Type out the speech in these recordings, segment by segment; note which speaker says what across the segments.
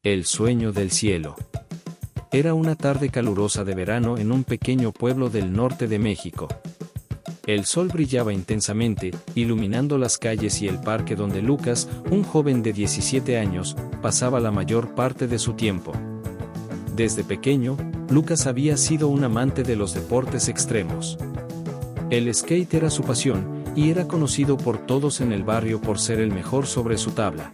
Speaker 1: El sueño del cielo. Era una tarde calurosa de verano en un pequeño pueblo del norte de México. El sol brillaba intensamente, iluminando las calles y el parque donde Lucas, un joven de 17 años, pasaba la mayor parte de su tiempo. Desde pequeño, Lucas había sido un amante de los deportes extremos. El skate era su pasión, y era conocido por todos en el barrio por ser el mejor sobre su tabla.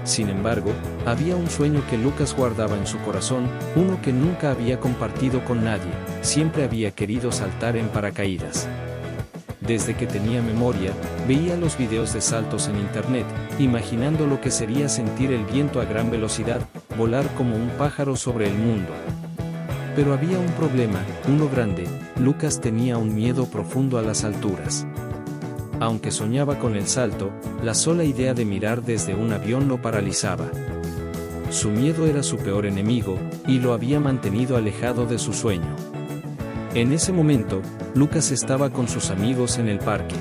Speaker 1: Sin embargo, había un sueño que Lucas guardaba en su corazón, uno que nunca había compartido con nadie. Siempre había querido saltar en paracaídas. Desde que tenía memoria, veía los videos de saltos en internet, imaginando lo que sería sentir el viento a gran velocidad, volar como un pájaro sobre el mundo. Pero había un problema, uno grande: Lucas tenía un miedo profundo a las alturas. Aunque soñaba con el salto, la sola idea de mirar desde un avión lo paralizaba. Su miedo era su peor enemigo, y lo había mantenido alejado de su sueño. En ese momento, Lucas estaba con sus amigos en el parque.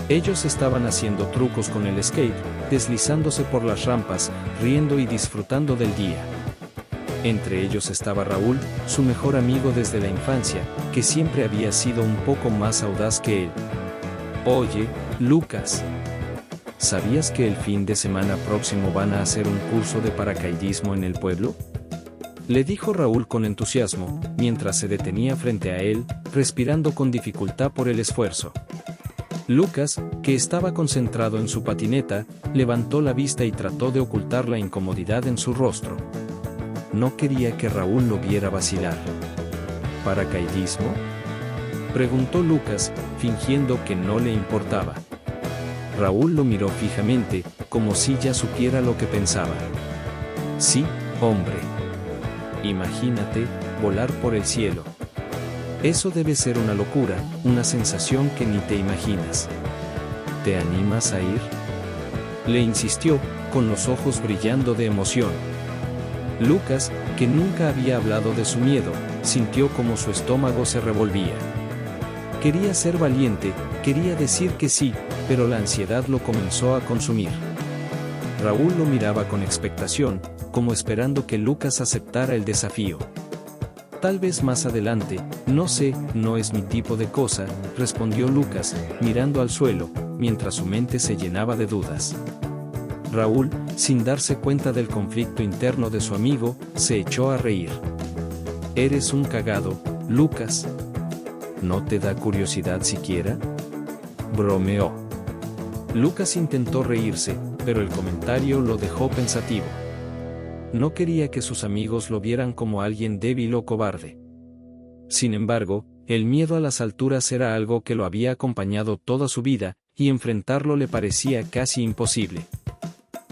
Speaker 1: Ellos estaban haciendo trucos con el skate, deslizándose por las rampas, riendo y disfrutando del día. Entre ellos estaba Raúl, su mejor amigo desde la infancia, que siempre había sido un poco más audaz que él. Oye, Lucas, ¿sabías que el fin de semana próximo van a hacer un curso de paracaidismo en el pueblo? Le dijo Raúl con entusiasmo, mientras se detenía frente a él, respirando con dificultad por el esfuerzo. Lucas, que estaba concentrado en su patineta, levantó la vista y trató de ocultar la incomodidad en su rostro. No quería que Raúl lo viera vacilar. ¿Paracaidismo?, preguntó Lucas, fingiendo que no le importaba. Raúl lo miró fijamente, como si ya supiera lo que pensaba. Sí, hombre. Imagínate, volar por el cielo. Eso debe ser una locura, una sensación que ni te imaginas. ¿Te animas a ir?, le insistió, con los ojos brillando de emoción. Lucas, que nunca había hablado de su miedo, sintió como su estómago se revolvía. Quería ser valiente, quería decir que sí, pero la ansiedad lo comenzó a consumir. Raúl lo miraba con expectación, como esperando que Lucas aceptara el desafío. Tal vez más adelante, no sé, no es mi tipo de cosa, respondió Lucas, mirando al suelo, mientras su mente se llenaba de dudas. Raúl, sin darse cuenta del conflicto interno de su amigo, se echó a reír. Eres un cagado, Lucas. ¿No te da curiosidad siquiera?, bromeó. Lucas intentó reírse, pero el comentario lo dejó pensativo. No quería que sus amigos lo vieran como alguien débil o cobarde. Sin embargo, el miedo a las alturas era algo que lo había acompañado toda su vida, y enfrentarlo le parecía casi imposible.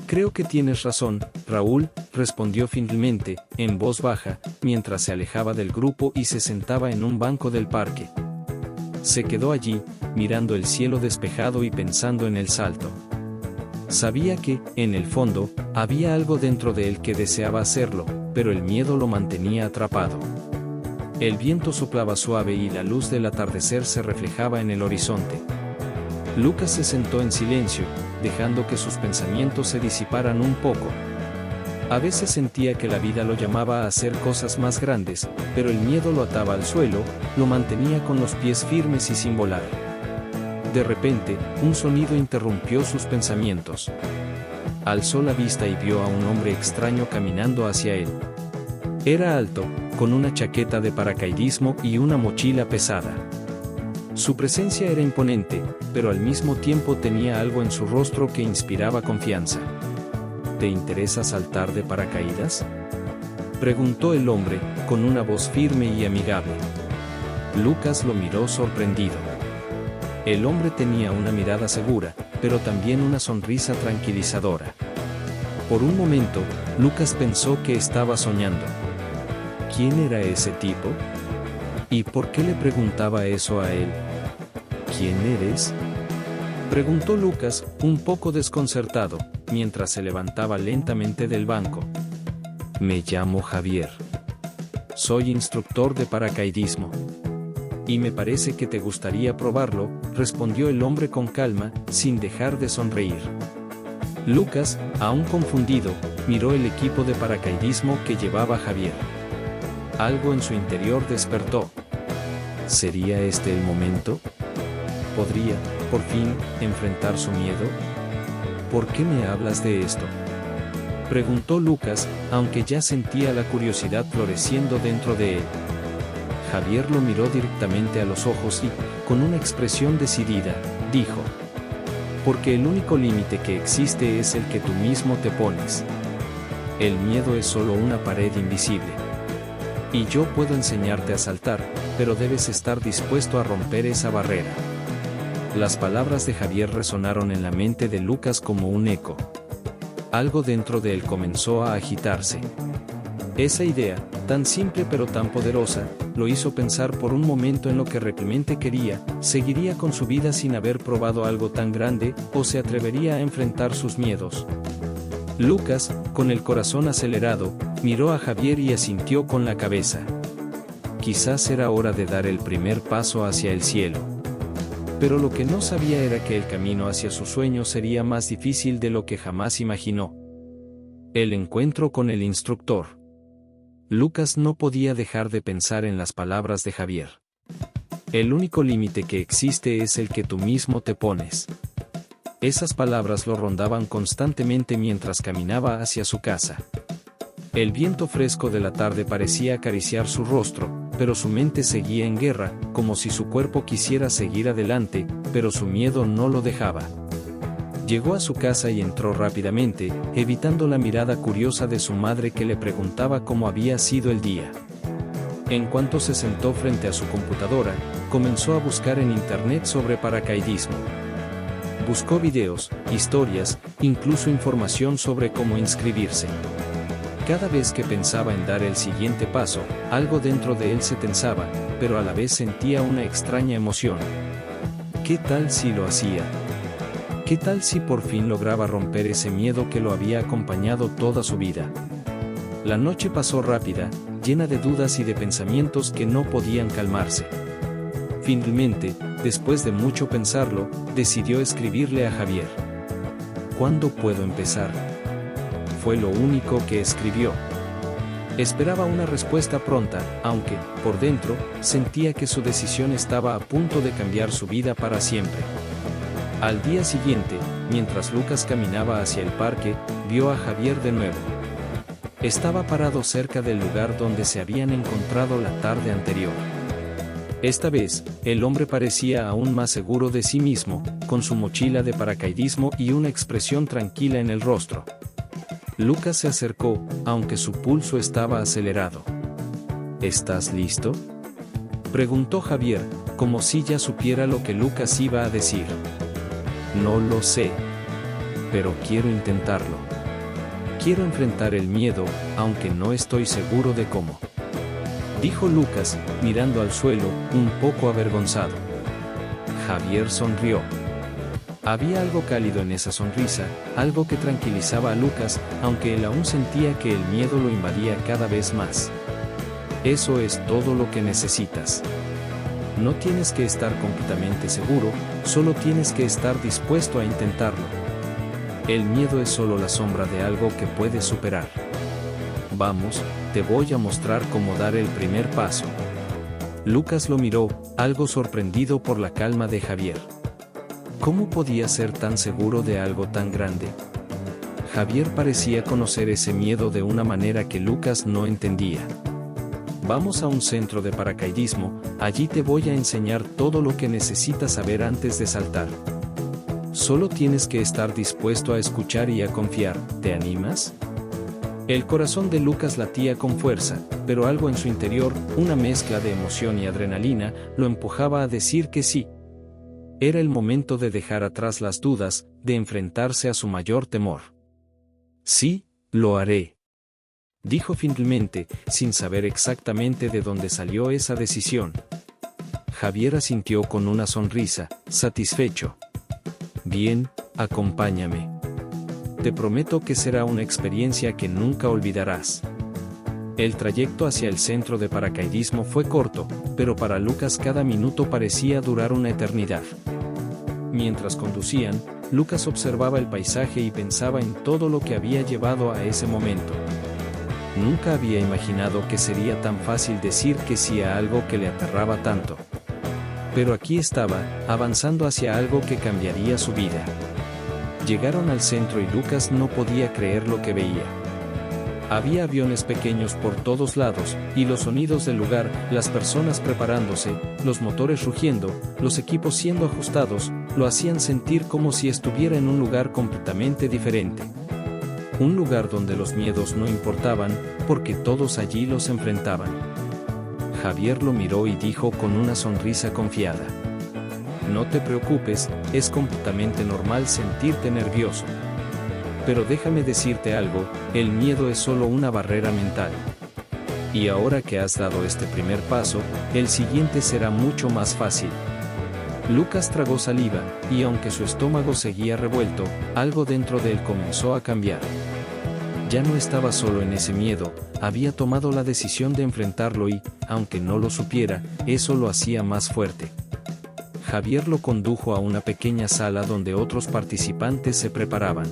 Speaker 1: Creo que tienes razón, Raúl, respondió finalmente, en voz baja, mientras se alejaba del grupo y se sentaba en un banco del parque. Se quedó allí, mirando el cielo despejado y pensando en el salto. Sabía que, en el fondo, había algo dentro de él que deseaba hacerlo, pero el miedo lo mantenía atrapado. El viento soplaba suave y la luz del atardecer se reflejaba en el horizonte. Lucas se sentó en silencio, dejando que sus pensamientos se disiparan un poco. A veces sentía que la vida lo llamaba a hacer cosas más grandes, pero el miedo lo ataba al suelo, lo mantenía con los pies firmes y sin volar. De repente, un sonido interrumpió sus pensamientos. Alzó la vista y vio a un hombre extraño caminando hacia él. Era alto, con una chaqueta de paracaidismo y una mochila pesada. Su presencia era imponente, pero al mismo tiempo tenía algo en su rostro que inspiraba confianza. ¿Te interesa saltar de paracaídas?, preguntó el hombre, con una voz firme y amigable. Lucas lo miró sorprendido. El hombre tenía una mirada segura, pero también una sonrisa tranquilizadora. Por un momento, Lucas pensó que estaba soñando. ¿Quién era ese tipo? ¿Y por qué le preguntaba eso a él? ¿Quién eres?, preguntó Lucas, un poco desconcertado, mientras se levantaba lentamente del banco. Me llamo Javier. Soy instructor de paracaidismo. Y me parece que te gustaría probarlo, respondió el hombre con calma, sin dejar de sonreír. Lucas, aún confundido, miró el equipo de paracaidismo que llevaba Javier. Algo en su interior despertó. ¿Sería este el momento? ¿Podría, por fin, enfrentar su miedo? ¿Por qué me hablas de esto?, preguntó Lucas, aunque ya sentía la curiosidad floreciendo dentro de él. Javier lo miró directamente a los ojos y, con una expresión decidida, dijo: porque el único límite que existe es el que tú mismo te pones. El miedo es solo una pared invisible. Y yo puedo enseñarte a saltar, pero debes estar dispuesto a romper esa barrera. Las palabras de Javier resonaron en la mente de Lucas como un eco. Algo dentro de él comenzó a agitarse. Esa idea, tan simple pero tan poderosa, lo hizo pensar por un momento en lo que realmente quería: seguiría con su vida sin haber probado algo tan grande, o se atrevería a enfrentar sus miedos. Lucas, con el corazón acelerado, miró a Javier y asintió con la cabeza. Quizás era hora de dar el primer paso hacia el cielo. Pero lo que no sabía era que el camino hacia su sueño sería más difícil de lo que jamás imaginó. El encuentro con el instructor. Lucas no podía dejar de pensar en las palabras de Javier. El único límite que existe es el que tú mismo te pones. Esas palabras lo rondaban constantemente mientras caminaba hacia su casa. El viento fresco de la tarde parecía acariciar su rostro, pero su mente seguía en guerra, como si su cuerpo quisiera seguir adelante, pero su miedo no lo dejaba. Llegó a su casa y entró rápidamente, evitando la mirada curiosa de su madre que le preguntaba cómo había sido el día. En cuanto se sentó frente a su computadora, comenzó a buscar en internet sobre paracaidismo. Buscó videos, historias, incluso información sobre cómo inscribirse. Cada vez que pensaba en dar el siguiente paso, algo dentro de él se tensaba, pero a la vez sentía una extraña emoción. ¿Qué tal si lo hacía? ¿Qué tal si por fin lograba romper ese miedo que lo había acompañado toda su vida? La noche pasó rápida, llena de dudas y de pensamientos que no podían calmarse. Finalmente, después de mucho pensarlo, decidió escribirle a Javier. ¿Cuándo puedo empezar? Fue lo único que escribió. Esperaba una respuesta pronta, aunque, por dentro, sentía que su decisión estaba a punto de cambiar su vida para siempre. Al día siguiente, mientras Lucas caminaba hacia el parque, vio a Javier de nuevo. Estaba parado cerca del lugar donde se habían encontrado la tarde anterior. Esta vez, el hombre parecía aún más seguro de sí mismo, con su mochila de paracaidismo y una expresión tranquila en el rostro. Lucas se acercó, aunque su pulso estaba acelerado. ¿Estás listo?, preguntó Javier, como si ya supiera lo que Lucas iba a decir. No lo sé, pero quiero intentarlo. Quiero enfrentar el miedo, aunque no estoy seguro de cómo, dijo Lucas, mirando al suelo, un poco avergonzado. Javier sonrió. Había algo cálido en esa sonrisa, algo que tranquilizaba a Lucas, aunque él aún sentía que el miedo lo invadía cada vez más. Eso es todo lo que necesitas. No tienes que estar completamente seguro, solo tienes que estar dispuesto a intentarlo. El miedo es solo la sombra de algo que puedes superar. Vamos, te voy a mostrar cómo dar el primer paso. Lucas lo miró, algo sorprendido por la calma de Javier. ¿Cómo podía ser tan seguro de algo tan grande? Javier parecía conocer ese miedo de una manera que Lucas no entendía. Vamos a un centro de paracaidismo, allí te voy a enseñar todo lo que necesitas saber antes de saltar. Solo tienes que estar dispuesto a escuchar y a confiar, ¿te animas? El corazón de Lucas latía con fuerza, pero algo en su interior, una mezcla de emoción y adrenalina, lo empujaba a decir que sí. Era el momento de dejar atrás las dudas, de enfrentarse a su mayor temor. Sí, lo haré, dijo finalmente, sin saber exactamente de dónde salió esa decisión. Javier asintió con una sonrisa, satisfecho. Bien, acompáñame. Te prometo que será una experiencia que nunca olvidarás. El trayecto hacia el centro de paracaidismo fue corto, pero para Lucas cada minuto parecía durar una eternidad. Mientras conducían, Lucas observaba el paisaje y pensaba en todo lo que había llevado a ese momento. Nunca había imaginado que sería tan fácil decir que sí a algo que le aterraba tanto. Pero aquí estaba, avanzando hacia algo que cambiaría su vida. Llegaron al centro y Lucas no podía creer lo que veía. Había aviones pequeños por todos lados, y los sonidos del lugar, las personas preparándose, los motores rugiendo, los equipos siendo ajustados, lo hacían sentir como si estuviera en un lugar completamente diferente. Un lugar donde los miedos no importaban, porque todos allí los enfrentaban. Javier lo miró y dijo con una sonrisa confiada: no te preocupes, es completamente normal sentirte nervioso. Pero déjame decirte algo, el miedo es solo una barrera mental. Y ahora que has dado este primer paso, el siguiente será mucho más fácil. Lucas tragó saliva, y aunque su estómago seguía revuelto, algo dentro de él comenzó a cambiar. Ya no estaba solo en ese miedo, había tomado la decisión de enfrentarlo y, aunque no lo supiera, eso lo hacía más fuerte. Javier lo condujo a una pequeña sala donde otros participantes se preparaban.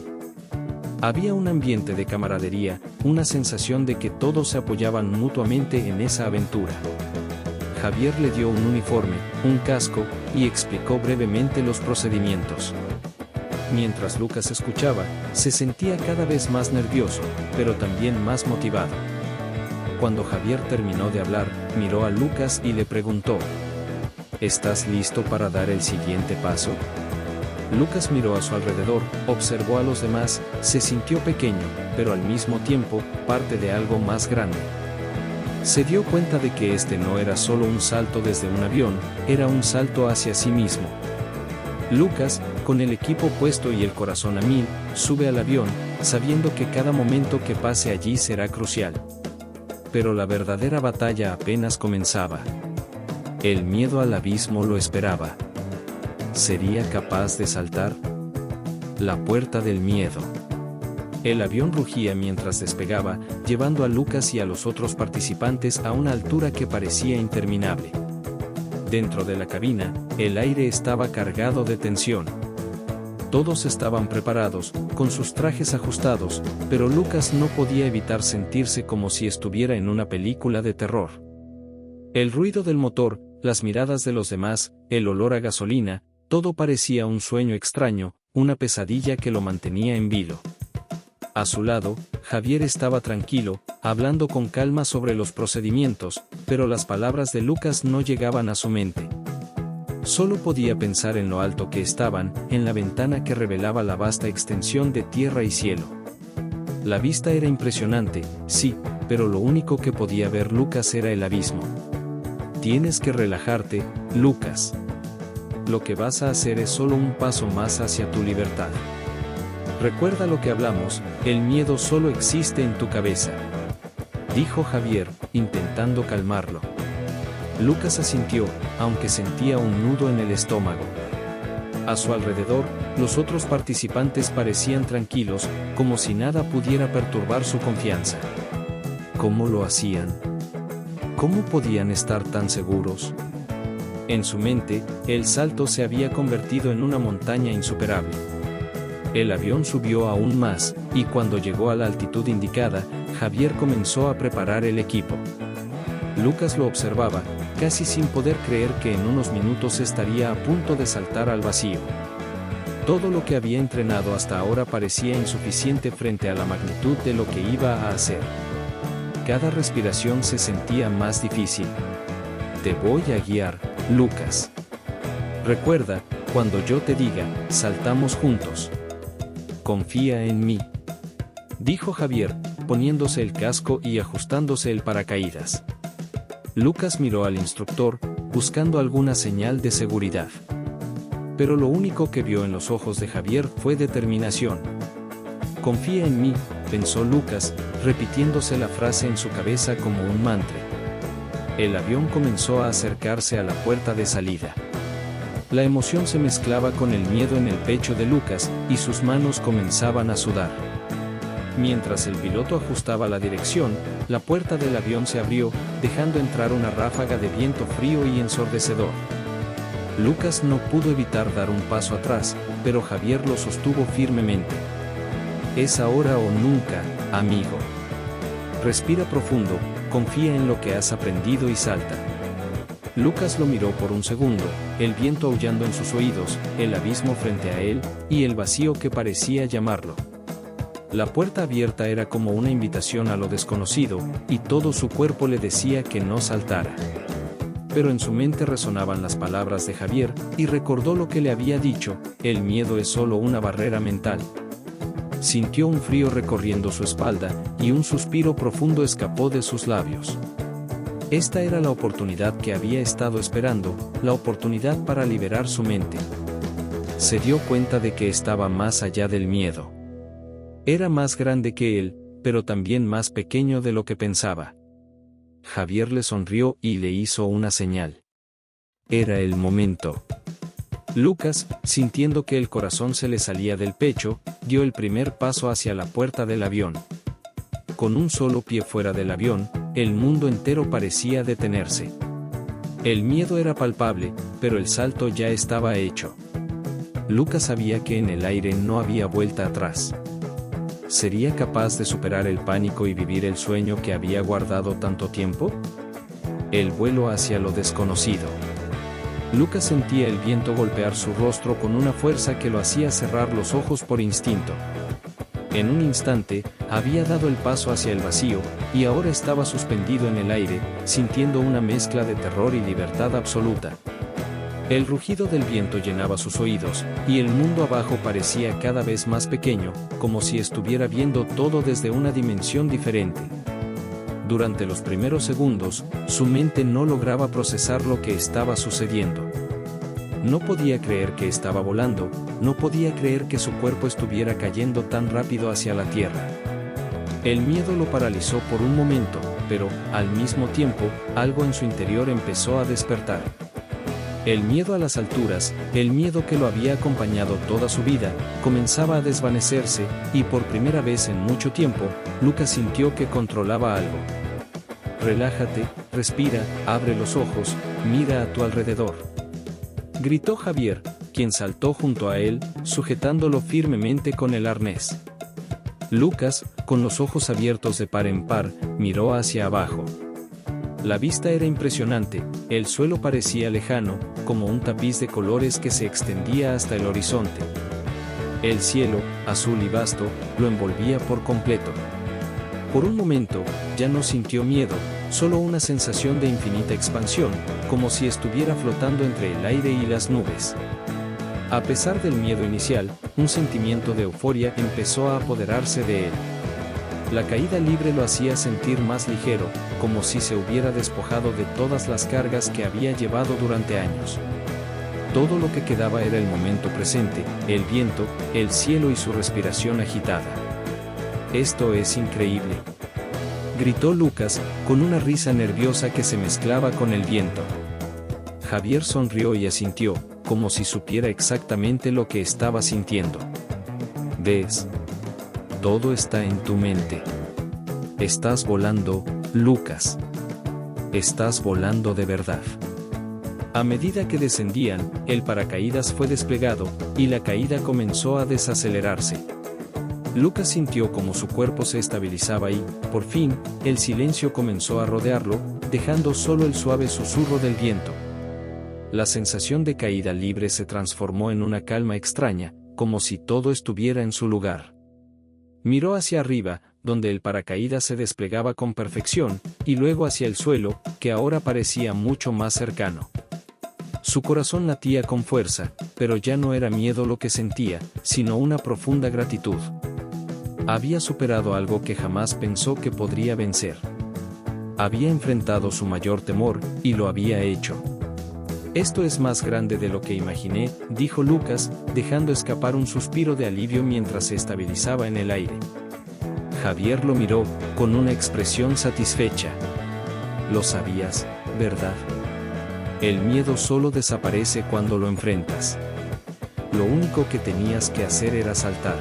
Speaker 1: Había un ambiente de camaradería, una sensación de que todos se apoyaban mutuamente en esa aventura. Javier le dio un uniforme, un casco, y explicó brevemente los procedimientos. Mientras Lucas escuchaba, se sentía cada vez más nervioso, pero también más motivado. Cuando Javier terminó de hablar, miró a Lucas y le preguntó: ¿estás listo para dar el siguiente paso? Lucas miró a su alrededor, observó a los demás, se sintió pequeño, pero al mismo tiempo, parte de algo más grande. Se dio cuenta de que este no era solo un salto desde un avión, era un salto hacia sí mismo. Lucas, con el equipo puesto y el corazón a 1000, sube al avión, sabiendo que cada momento que pase allí será crucial. Pero la verdadera batalla apenas comenzaba. El miedo al abismo lo esperaba. ¿Sería capaz de saltar? La puerta del miedo. El avión rugía mientras despegaba, llevando a Lucas y a los otros participantes a una altura que parecía interminable. Dentro de la cabina, el aire estaba cargado de tensión. Todos estaban preparados, con sus trajes ajustados, pero Lucas no podía evitar sentirse como si estuviera en una película de terror. El ruido del motor, las miradas de los demás, el olor a gasolina, todo parecía un sueño extraño, una pesadilla que lo mantenía en vilo. A su lado, Javier estaba tranquilo, hablando con calma sobre los procedimientos, pero las palabras de Lucas no llegaban a su mente. Solo podía pensar en lo alto que estaban, en la ventana que revelaba la vasta extensión de tierra y cielo. La vista era impresionante, sí, pero lo único que podía ver Lucas era el abismo. Tienes que relajarte, Lucas. Lo que vas a hacer es solo un paso más hacia tu libertad. Recuerda lo que hablamos, el miedo solo existe en tu cabeza, dijo Javier, intentando calmarlo. Lucas asintió, aunque sentía un nudo en el estómago. A su alrededor, los otros participantes parecían tranquilos, como si nada pudiera perturbar su confianza. ¿Cómo lo hacían? ¿Cómo podían estar tan seguros? En su mente, el salto se había convertido en una montaña insuperable. El avión subió aún más, y cuando llegó a la altitud indicada, Javier comenzó a preparar el equipo. Lucas lo observaba, casi sin poder creer que en unos minutos estaría a punto de saltar al vacío. Todo lo que había entrenado hasta ahora parecía insuficiente frente a la magnitud de lo que iba a hacer. Cada respiración se sentía más difícil. Te voy a guiar, Lucas. Recuerda, cuando yo te diga, saltamos juntos. Confía en mí, dijo Javier, poniéndose el casco y ajustándose el paracaídas. Lucas miró al instructor, buscando alguna señal de seguridad. Pero lo único que vio en los ojos de Javier fue determinación. Confía en mí, pensó Lucas, repitiéndose la frase en su cabeza como un mantra. El avión comenzó a acercarse a la puerta de salida. La emoción se mezclaba con el miedo en el pecho de Lucas, y sus manos comenzaban a sudar. Mientras el piloto ajustaba la dirección, la puerta del avión se abrió, dejando entrar una ráfaga de viento frío y ensordecedor. Lucas no pudo evitar dar un paso atrás, pero Javier lo sostuvo firmemente. Es ahora o nunca, amigo. Respira profundo, confía en lo que has aprendido y salta. Lucas lo miró por un segundo, el viento aullando en sus oídos, el abismo frente a él, y el vacío que parecía llamarlo. La puerta abierta era como una invitación a lo desconocido, y todo su cuerpo le decía que no saltara. Pero en su mente resonaban las palabras de Javier, y recordó lo que le había dicho: el miedo es solo una barrera mental. Sintió un frío recorriendo su espalda, y un suspiro profundo escapó de sus labios. Esta era la oportunidad que había estado esperando, la oportunidad para liberar su mente. Se dio cuenta de que estaba más allá del miedo. Era más grande que él, pero también más pequeño de lo que pensaba. Javier le sonrió y le hizo una señal. Era el momento. Lucas, sintiendo que el corazón se le salía del pecho, dio el primer paso hacia la puerta del avión. Con un solo pie fuera del avión, el mundo entero parecía detenerse. El miedo era palpable, pero el salto ya estaba hecho. Lucas sabía que en el aire no había vuelta atrás. ¿Sería capaz de superar el pánico y vivir el sueño que había guardado tanto tiempo? El vuelo hacia lo desconocido. Lucas sentía el viento golpear su rostro con una fuerza que lo hacía cerrar los ojos por instinto. En un instante, había dado el paso hacia el vacío, y ahora estaba suspendido en el aire, sintiendo una mezcla de terror y libertad absoluta. El rugido del viento llenaba sus oídos, y el mundo abajo parecía cada vez más pequeño, como si estuviera viendo todo desde una dimensión diferente. Durante los primeros segundos, su mente no lograba procesar lo que estaba sucediendo. No podía creer que estaba volando, no podía creer que su cuerpo estuviera cayendo tan rápido hacia la tierra. El miedo lo paralizó por un momento, pero, al mismo tiempo, algo en su interior empezó a despertar. El miedo a las alturas, el miedo que lo había acompañado toda su vida, comenzaba a desvanecerse, y por primera vez en mucho tiempo, Lucas sintió que controlaba algo. Relájate, respira, abre los ojos, mira a tu alrededor. Gritó Javier, quien saltó junto a él, sujetándolo firmemente con el arnés. Lucas, con los ojos abiertos de par en par, miró hacia abajo. La vista era impresionante, el suelo parecía lejano, como un tapiz de colores que se extendía hasta el horizonte. El cielo, azul y vasto, lo envolvía por completo. Por un momento, ya no sintió miedo, solo una sensación de infinita expansión, como si estuviera flotando entre el aire y las nubes. A pesar del miedo inicial, un sentimiento de euforia empezó a apoderarse de él. La caída libre lo hacía sentir más ligero, como si se hubiera despojado de todas las cargas que había llevado durante años. Todo lo que quedaba era el momento presente, el viento, el cielo y su respiración agitada. «Esto es increíble», gritó Lucas, con una risa nerviosa que se mezclaba con el viento. Javier sonrió y asintió, como si supiera exactamente lo que estaba sintiendo. «¿Ves? Todo está en tu mente. Estás volando, Lucas. Estás volando de verdad». A medida que descendían, el paracaídas fue desplegado, y la caída comenzó a desacelerarse. Lucas sintió como su cuerpo se estabilizaba y, por fin, el silencio comenzó a rodearlo, dejando solo el suave susurro del viento. La sensación de caída libre se transformó en una calma extraña, como si todo estuviera en su lugar. Miró hacia arriba, donde el paracaídas se desplegaba con perfección, y luego hacia el suelo, que ahora parecía mucho más cercano. Su corazón latía con fuerza, pero ya no era miedo lo que sentía, sino una profunda gratitud. Había superado algo que jamás pensó que podría vencer. Había enfrentado su mayor temor, y lo había hecho. «Esto es más grande de lo que imaginé», dijo Lucas, dejando escapar un suspiro de alivio mientras se estabilizaba en el aire. Javier lo miró, con una expresión satisfecha. «Lo sabías, ¿verdad? El miedo solo desaparece cuando lo enfrentas. Lo único que tenías que hacer era saltar».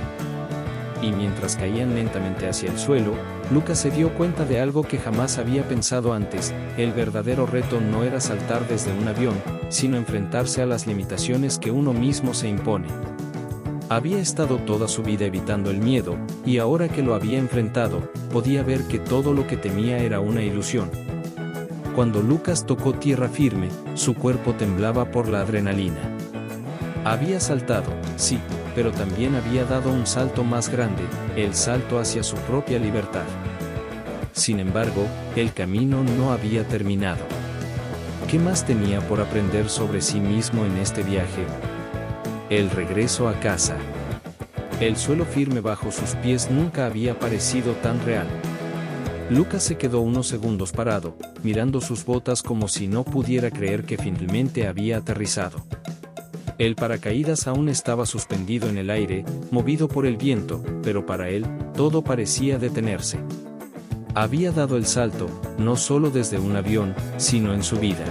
Speaker 1: Y mientras caían lentamente hacia el suelo, Lucas se dio cuenta de algo que jamás había pensado antes: el verdadero reto no era saltar desde un avión, sino enfrentarse a las limitaciones que uno mismo se impone. Había estado toda su vida evitando el miedo, y ahora que lo había enfrentado, podía ver que todo lo que temía era una ilusión. Cuando Lucas tocó tierra firme, su cuerpo temblaba por la adrenalina. Había saltado, sí, pero también había dado un salto más grande, el salto hacia su propia libertad. Sin embargo, el camino no había terminado. ¿Qué más tenía por aprender sobre sí mismo en este viaje? El regreso a casa. El suelo firme bajo sus pies nunca había parecido tan real. Lucas se quedó unos segundos parado, mirando sus botas como si no pudiera creer que finalmente había aterrizado. El paracaídas aún estaba suspendido en el aire, movido por el viento, pero para él, todo parecía detenerse. Había dado el salto, no solo desde un avión, sino en su vida.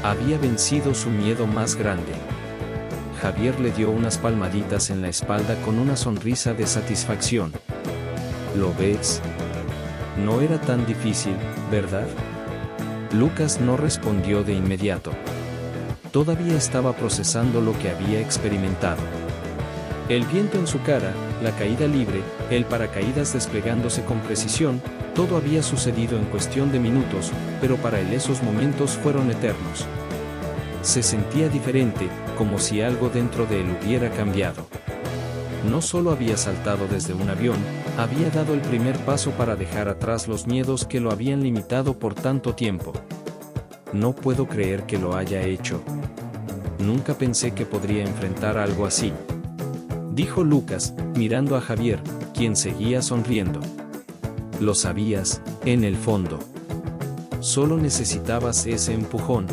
Speaker 1: Había vencido su miedo más grande. Javier le dio unas palmaditas en la espalda con una sonrisa de satisfacción. ¿Lo ves? No era tan difícil, ¿verdad? Lucas no respondió de inmediato. Todavía estaba procesando lo que había experimentado. El viento en su cara, la caída libre, el paracaídas desplegándose con precisión, todo había sucedido en cuestión de minutos, pero para él esos momentos fueron eternos. Se sentía diferente, como si algo dentro de él hubiera cambiado. No solo había saltado desde un avión, había dado el primer paso para dejar atrás los miedos que lo habían limitado por tanto tiempo. No puedo creer que lo haya hecho. Nunca pensé que podría enfrentar algo así, dijo Lucas, mirando a Javier, quien seguía sonriendo. Lo sabías, en el fondo. Solo necesitabas ese empujón.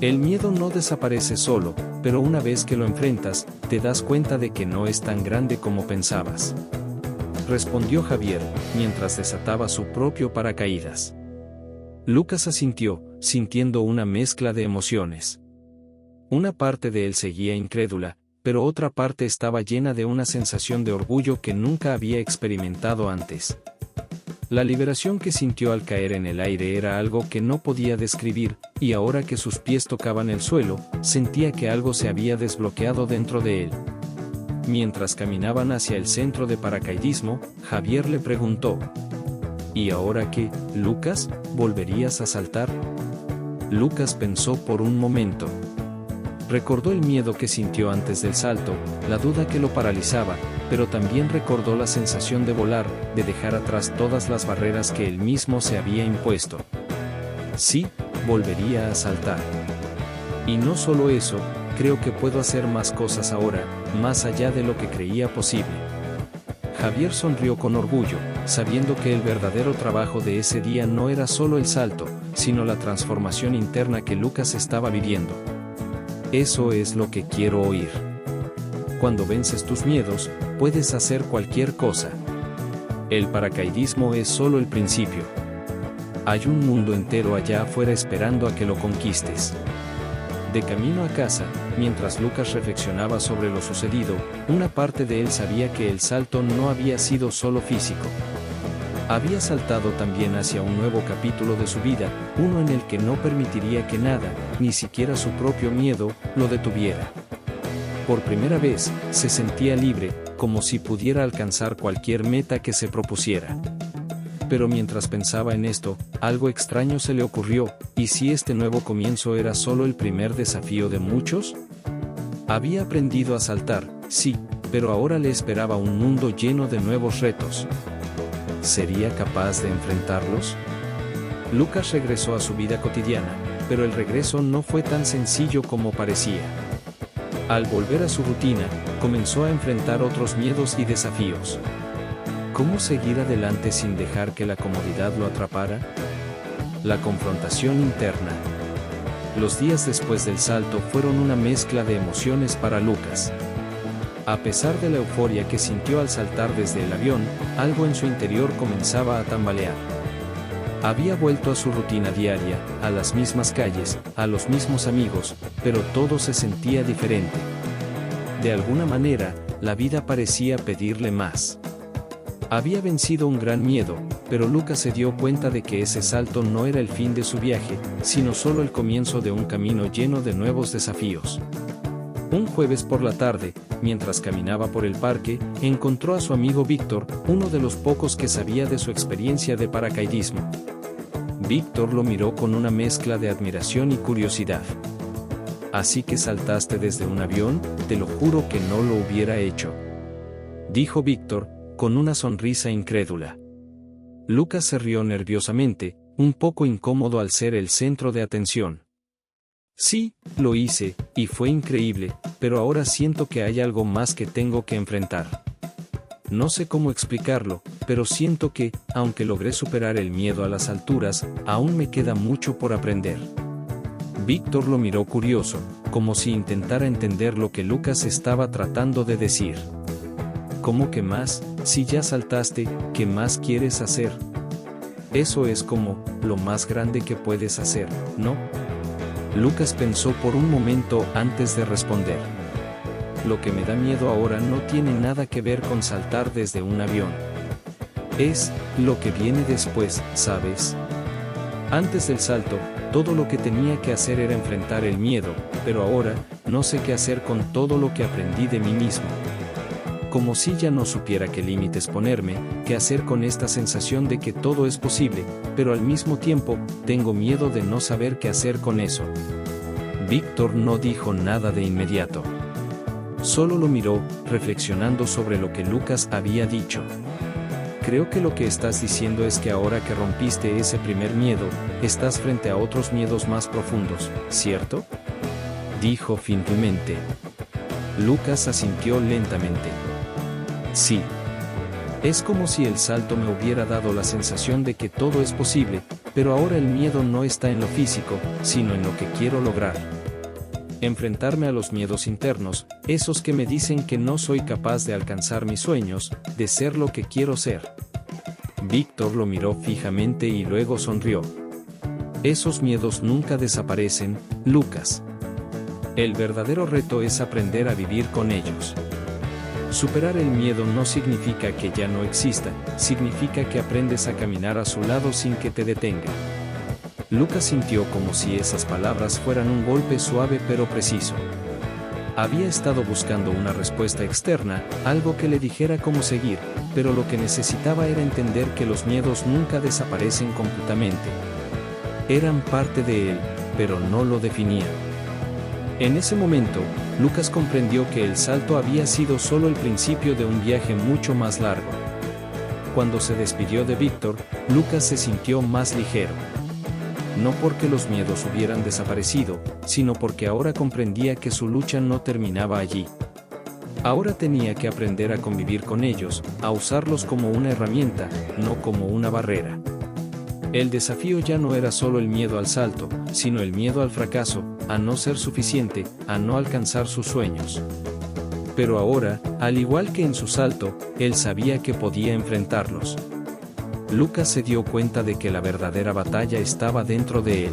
Speaker 1: El miedo no desaparece solo, pero una vez que lo enfrentas, te das cuenta de que no es tan grande como pensabas. Respondió Javier, mientras desataba su propio paracaídas. Lucas asintió, sintiendo una mezcla de emociones. Una parte de él seguía incrédula, pero otra parte estaba llena de una sensación de orgullo que nunca había experimentado antes. La liberación que sintió al caer en el aire era algo que no podía describir, y ahora que sus pies tocaban el suelo, sentía que algo se había desbloqueado dentro de él. Mientras caminaban hacia el centro de paracaidismo, Javier le preguntó: ¿Y ahora qué, Lucas? ¿Volverías a saltar? Lucas pensó por un momento. Recordó el miedo que sintió antes del salto, la duda que lo paralizaba, pero también recordó la sensación de volar, de dejar atrás todas las barreras que él mismo se había impuesto. Sí, volvería a saltar. Y no solo eso, creo que puedo hacer más cosas ahora, más allá de lo que creía posible. Javier sonrió con orgullo, sabiendo que el verdadero trabajo de ese día no era solo el salto, sino la transformación interna que Lucas estaba viviendo. Eso es lo que quiero oír. Cuando vences tus miedos, puedes hacer cualquier cosa. El paracaidismo es solo el principio. Hay un mundo entero allá afuera esperando a que lo conquistes. De camino a casa, mientras Lucas reflexionaba sobre lo sucedido, una parte de él sabía que el salto no había sido solo físico. Había saltado también hacia un nuevo capítulo de su vida, uno en el que no permitiría que nada, ni siquiera su propio miedo, lo detuviera. Por primera vez, se sentía libre, como si pudiera alcanzar cualquier meta que se propusiera. Pero mientras pensaba en esto, algo extraño se le ocurrió: ¿y si este nuevo comienzo era solo el primer desafío de muchos? Había aprendido a saltar, sí, pero ahora le esperaba un mundo lleno de nuevos retos. ¿Sería capaz de enfrentarlos? Lucas regresó a su vida cotidiana, pero el regreso no fue tan sencillo como parecía. Al volver a su rutina, comenzó a enfrentar otros miedos y desafíos. ¿Cómo seguir adelante sin dejar que la comodidad lo atrapara? La confrontación interna. Los días después del salto fueron una mezcla de emociones para Lucas. A pesar de la euforia que sintió al saltar desde el avión, algo en su interior comenzaba a tambalear. Había vuelto a su rutina diaria, a las mismas calles, a los mismos amigos, pero todo se sentía diferente. De alguna manera, la vida parecía pedirle más. Había vencido un gran miedo, pero Lucas se dio cuenta de que ese salto no era el fin de su viaje, sino solo el comienzo de un camino lleno de nuevos desafíos. Un jueves por la tarde, mientras caminaba por el parque, encontró a su amigo Víctor, uno de los pocos que sabía de su experiencia de paracaidismo. Víctor lo miró con una mezcla de admiración y curiosidad. «¿Así que saltaste desde un avión? Te lo juro que no lo hubiera hecho», dijo Víctor, con una sonrisa incrédula. Lucas se rió nerviosamente, un poco incómodo al ser el centro de atención. «Sí, lo hice, y fue increíble, pero ahora siento que hay algo más que tengo que enfrentar. No sé cómo explicarlo, pero siento que, aunque logré superar el miedo a las alturas, aún me queda mucho por aprender». Víctor lo miró curioso, como si intentara entender lo que Lucas estaba tratando de decir. «¿Cómo que más? Si ya saltaste, ¿qué más quieres hacer? Eso es como lo más grande que puedes hacer, ¿no?». Lucas pensó por un momento antes de responder. «Lo que me da miedo ahora no tiene nada que ver con saltar desde un avión. Es lo que viene después, ¿sabes? Antes del salto, todo lo que tenía que hacer era enfrentar el miedo, pero ahora, no sé qué hacer con todo lo que aprendí de mí mismo. Como si ya no supiera qué límites ponerme, qué hacer con esta sensación de que todo es posible, pero al mismo tiempo, tengo miedo de no saber qué hacer con eso». Víctor no dijo nada de inmediato. Solo lo miró, reflexionando sobre lo que Lucas había dicho. «Creo que lo que estás diciendo es que ahora que rompiste ese primer miedo, estás frente a otros miedos más profundos, ¿cierto?», dijo finalmente. Lucas asintió lentamente. «Sí. Es como si el salto me hubiera dado la sensación de que todo es posible, pero ahora el miedo no está en lo físico, sino en lo que quiero lograr. Enfrentarme a los miedos internos, esos que me dicen que no soy capaz de alcanzar mis sueños, de ser lo que quiero ser». Víctor lo miró fijamente y luego sonrió. «Esos miedos nunca desaparecen, Lucas. El verdadero reto es aprender a vivir con ellos. Superar el miedo no significa que ya no exista, significa que aprendes a caminar a su lado sin que te detenga». Lucas sintió como si esas palabras fueran un golpe suave pero preciso. Había estado buscando una respuesta externa, algo que le dijera cómo seguir, pero lo que necesitaba era entender que los miedos nunca desaparecen completamente. Eran parte de él, pero no lo definían. En ese momento, Lucas comprendió que el salto había sido solo el principio de un viaje mucho más largo. Cuando se despidió de Víctor, Lucas se sintió más ligero. No porque los miedos hubieran desaparecido, sino porque ahora comprendía que su lucha no terminaba allí. Ahora tenía que aprender a convivir con ellos, a usarlos como una herramienta, no como una barrera. El desafío ya no era solo el miedo al salto, sino el miedo al fracaso, a no ser suficiente, a no alcanzar sus sueños. Pero ahora, al igual que en su salto, él sabía que podía enfrentarlos. Lucas se dio cuenta de que la verdadera batalla estaba dentro de él.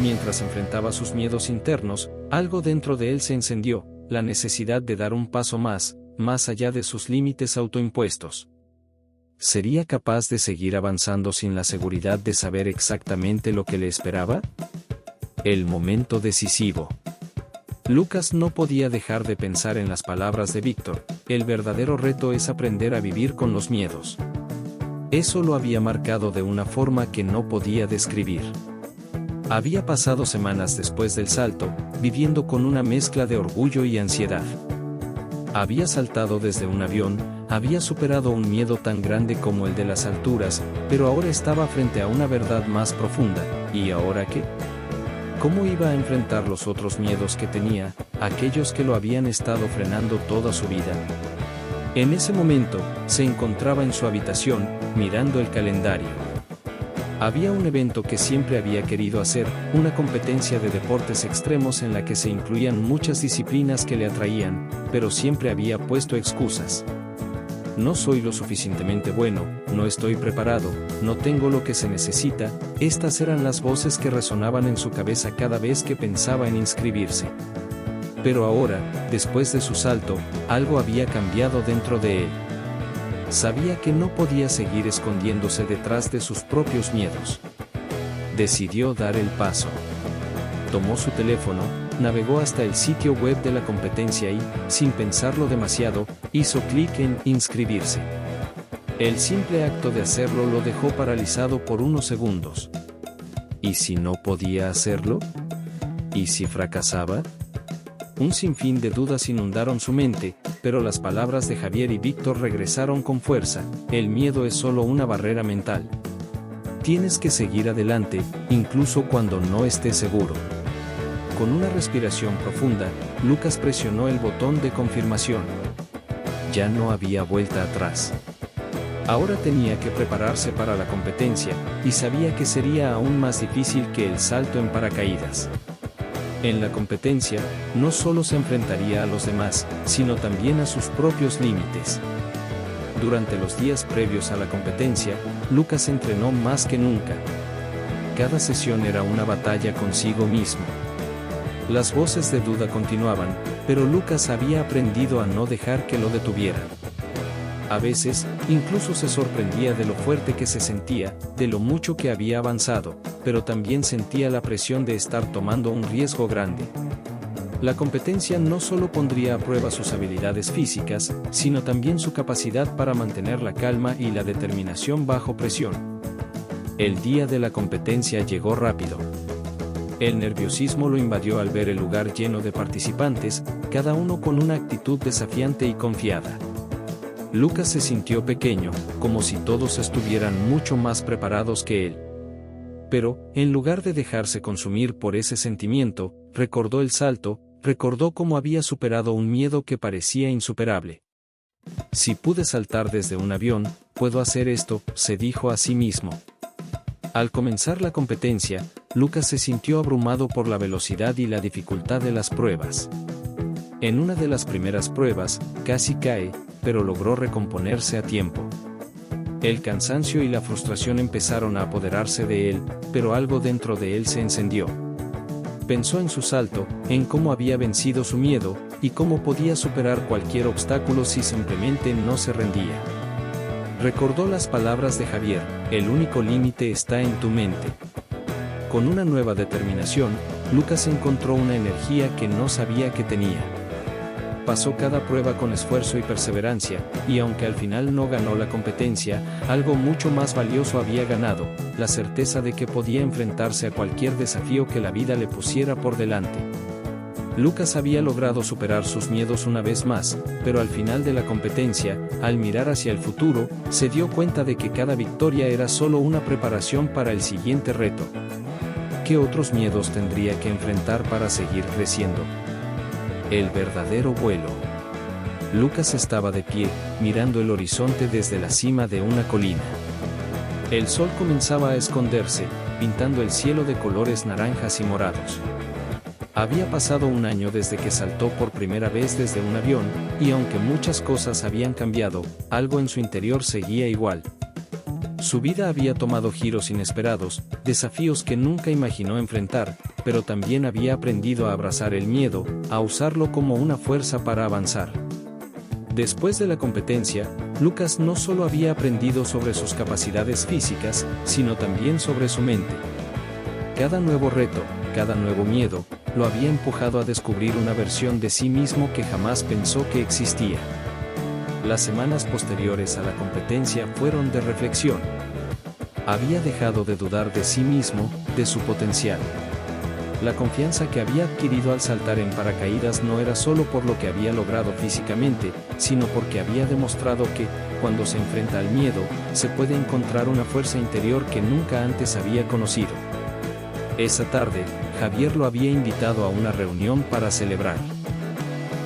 Speaker 1: Mientras enfrentaba sus miedos internos, algo dentro de él se encendió, la necesidad de dar un paso más allá de sus límites autoimpuestos. ¿Sería capaz de seguir avanzando sin la seguridad de saber exactamente lo que le esperaba? El momento decisivo. Lucas no podía dejar de pensar en las palabras de Víctor: el verdadero reto es aprender a vivir con los miedos. Eso lo había marcado de una forma que no podía describir. Había pasado semanas después del salto, viviendo con una mezcla de orgullo y ansiedad. Había saltado desde un avión, había superado un miedo tan grande como el de las alturas, pero ahora estaba frente a una verdad más profunda. ¿Y ahora qué? ¿Cómo iba a enfrentar los otros miedos que tenía, aquellos que lo habían estado frenando toda su vida? En ese momento, se encontraba en su habitación, mirando el calendario. Había un evento que siempre había querido hacer, una competencia de deportes extremos en la que se incluían muchas disciplinas que le atraían, pero siempre había puesto excusas. No soy lo suficientemente bueno, no estoy preparado, no tengo lo que se necesita. Estas eran las voces que resonaban en su cabeza cada vez que pensaba en inscribirse. Pero ahora, después de su salto, algo había cambiado dentro de él. Sabía que no podía seguir escondiéndose detrás de sus propios miedos. Decidió dar el paso. Tomó su teléfono, navegó hasta el sitio web de la competencia y, sin pensarlo demasiado, hizo clic en inscribirse. El simple acto de hacerlo lo dejó paralizado por unos segundos. ¿Y si no podía hacerlo? ¿Y si fracasaba? Un sinfín de dudas inundaron su mente, pero las palabras de Javier y Víctor regresaron con fuerza: el miedo es solo una barrera mental. Tienes que seguir adelante, incluso cuando no estés seguro. Con una respiración profunda, Lucas presionó el botón de confirmación. Ya no había vuelta atrás. Ahora tenía que prepararse para la competencia, y sabía que sería aún más difícil que el salto en paracaídas. En la competencia, no solo se enfrentaría a los demás, sino también a sus propios límites. Durante los días previos a la competencia, Lucas entrenó más que nunca. Cada sesión era una batalla consigo mismo. Las voces de duda continuaban, pero Lucas había aprendido a no dejar que lo detuvieran. A veces, incluso se sorprendía de lo fuerte que se sentía, de lo mucho que había avanzado, pero también sentía la presión de estar tomando un riesgo grande. La competencia no solo pondría a prueba sus habilidades físicas, sino también su capacidad para mantener la calma y la determinación bajo presión. El día de la competencia llegó rápido. El nerviosismo lo invadió al ver el lugar lleno de participantes, cada uno con una actitud desafiante y confiada. Lucas se sintió pequeño, como si todos estuvieran mucho más preparados que él. Pero, en lugar de dejarse consumir por ese sentimiento, recordó el salto, recordó cómo había superado un miedo que parecía insuperable. Si pude saltar desde un avión, puedo hacer esto, se dijo a sí mismo. Al comenzar la competencia, Lucas se sintió abrumado por la velocidad y la dificultad de las pruebas. En una de las primeras pruebas, casi cae, pero logró recomponerse a tiempo. El cansancio y la frustración empezaron a apoderarse de él, pero algo dentro de él se encendió. Pensó en su salto, en cómo había vencido su miedo, y cómo podía superar cualquier obstáculo si simplemente no se rendía. Recordó las palabras de Javier: el único límite está en tu mente. Con una nueva determinación, Lucas encontró una energía que no sabía que tenía. Pasó cada prueba con esfuerzo y perseverancia, y aunque al final no ganó la competencia, algo mucho más valioso había ganado: la certeza de que podía enfrentarse a cualquier desafío que la vida le pusiera por delante. Lucas había logrado superar sus miedos una vez más, pero al final de la competencia, al mirar hacia el futuro, se dio cuenta de que cada victoria era solo una preparación para el siguiente reto. ¿Qué otros miedos tendría que enfrentar para seguir creciendo? El verdadero vuelo. Lucas estaba de pie, mirando el horizonte desde la cima de una colina. El sol comenzaba a esconderse, pintando el cielo de colores naranjas y morados. Había pasado un año desde que saltó por primera vez desde un avión, y aunque muchas cosas habían cambiado, algo en su interior seguía igual. Su vida había tomado giros inesperados, desafíos que nunca imaginó enfrentar, pero también había aprendido a abrazar el miedo, a usarlo como una fuerza para avanzar. Después de la competencia, Lucas no solo había aprendido sobre sus capacidades físicas, sino también sobre su mente. Cada nuevo reto, cada nuevo miedo, lo había empujado a descubrir una versión de sí mismo que jamás pensó que existía. Las semanas posteriores a la competencia fueron de reflexión. Había dejado de dudar de sí mismo, de su potencial. La confianza que había adquirido al saltar en paracaídas no era solo por lo que había logrado físicamente, sino porque había demostrado que, cuando se enfrenta al miedo, se puede encontrar una fuerza interior que nunca antes había conocido. Esa tarde, Javier lo había invitado a una reunión para celebrar.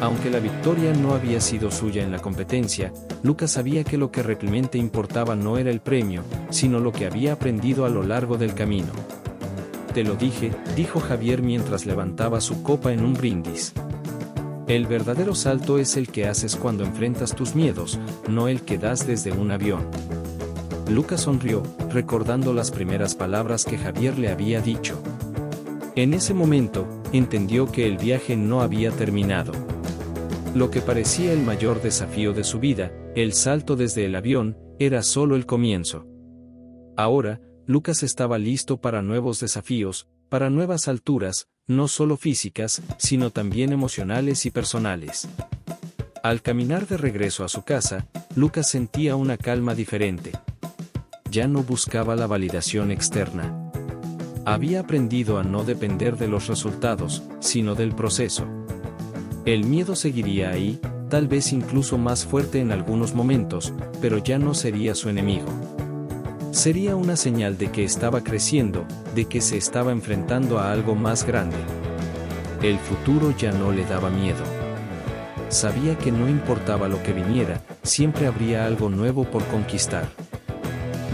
Speaker 1: Aunque la victoria no había sido suya en la competencia, Lucas sabía que lo que realmente importaba no era el premio, sino lo que había aprendido a lo largo del camino. Te lo dije, dijo Javier mientras levantaba su copa en un brindis. El verdadero salto es el que haces cuando enfrentas tus miedos, no el que das desde un avión. Lucas sonrió, recordando las primeras palabras que Javier le había dicho. En ese momento, entendió que el viaje no había terminado. Lo que parecía el mayor desafío de su vida, el salto desde el avión, era solo el comienzo. Ahora, Lucas estaba listo para nuevos desafíos, para nuevas alturas, no solo físicas, sino también emocionales y personales. Al caminar de regreso a su casa, Lucas sentía una calma diferente. Ya no buscaba la validación externa. Había aprendido a no depender de los resultados, sino del proceso. El miedo seguiría ahí, tal vez incluso más fuerte en algunos momentos, pero ya no sería su enemigo. Sería una señal de que estaba creciendo, de que se estaba enfrentando a algo más grande. El futuro ya no le daba miedo. Sabía que no importaba lo que viniera, siempre habría algo nuevo por conquistar.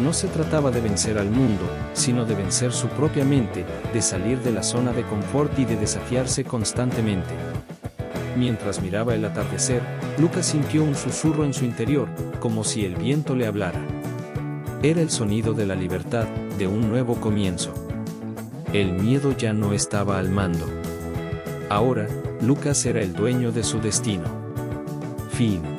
Speaker 1: No se trataba de vencer al mundo, sino de vencer su propia mente, de salir de la zona de confort y de desafiarse constantemente. Mientras miraba el atardecer, Lucas sintió un susurro en su interior, como si el viento le hablara. Era el sonido de la libertad, de un nuevo comienzo. El miedo ya no estaba al mando. Ahora, Lucas era el dueño de su destino. Fin.